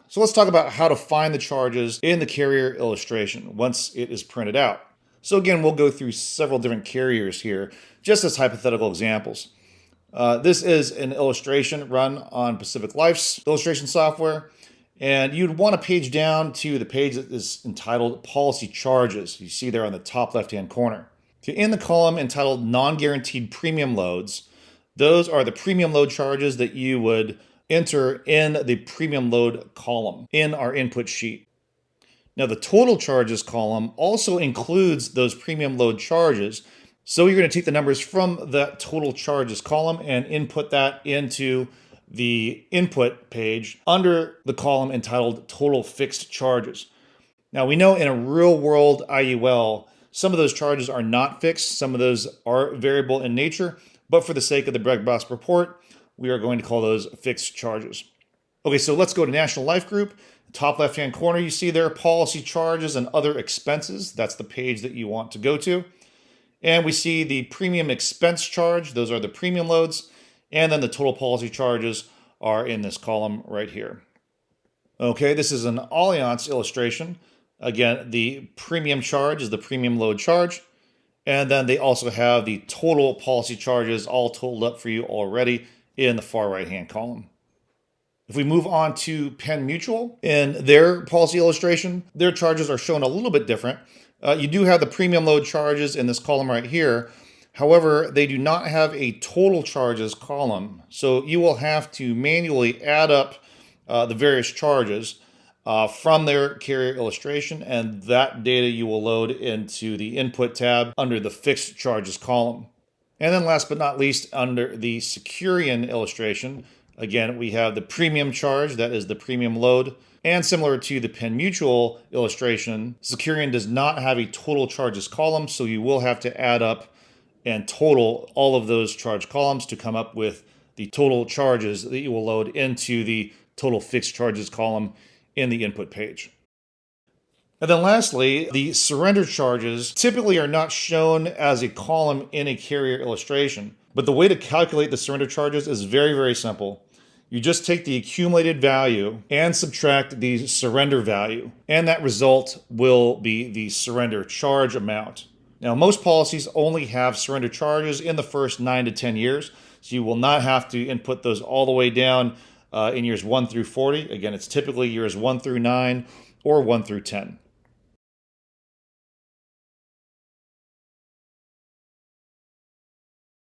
So let's talk about how to find the charges in the carrier illustration once it is printed out. So again, we'll go through several different carriers here, just as hypothetical examples. This is an illustration run on Pacific Life's illustration software. And you'd want to page down to the page that is entitled Policy Charges. You see there on the top left-hand corner. In the column entitled Non-Guaranteed Premium Loads, those are the premium load charges that you would enter in the premium load column in our input sheet. Now, the total charges column also includes those premium load charges. So you're going to take the numbers from that total charges column and input that into the input page under the column entitled Total Fixed Charges. Now, we know in a real world IUL, some of those charges are not fixed. Some of those are variable in nature. But for the sake of the Breg-Boss report, we are going to call those fixed charges. Okay, so let's go to National Life Group. Top left-hand corner, you see there policy charges and other expenses. That's the page that you want to go to. And we see the premium expense charge. Those are the premium loads. And then the total policy charges are in this column right here. Okay, this is an Allianz illustration. Again, the premium charge is the premium load charge. And then they also have the total policy charges all totaled up for you already in the far right-hand column. If we move on to Penn Mutual, in their policy illustration, their charges are shown a little bit different. You do have the premium load charges in this column right here. However, they do not have a total charges column. So you will have to manually add up the various charges from their carrier illustration, and that data you will load into the input tab under the fixed charges column. And then last but not least, under the Securian illustration, again, we have the premium charge, that is the premium load. And similar to the Penn Mutual illustration, Securian does not have a total charges column, so you will have to add up and total all of those charge columns to come up with the total charges that you will load into the total fixed charges column in the input page. And then lastly, the surrender charges typically are not shown as a column in a carrier illustration, but the way to calculate the surrender charges is very, very simple. You just take the accumulated value and subtract the surrender value, and that result will be the surrender charge amount. Now, most policies only have surrender charges in the first 9 to 10 years, so you will not have to input those all the way down in years 1 through 40. Again, it's typically years 1 through 9 or 1 through 10.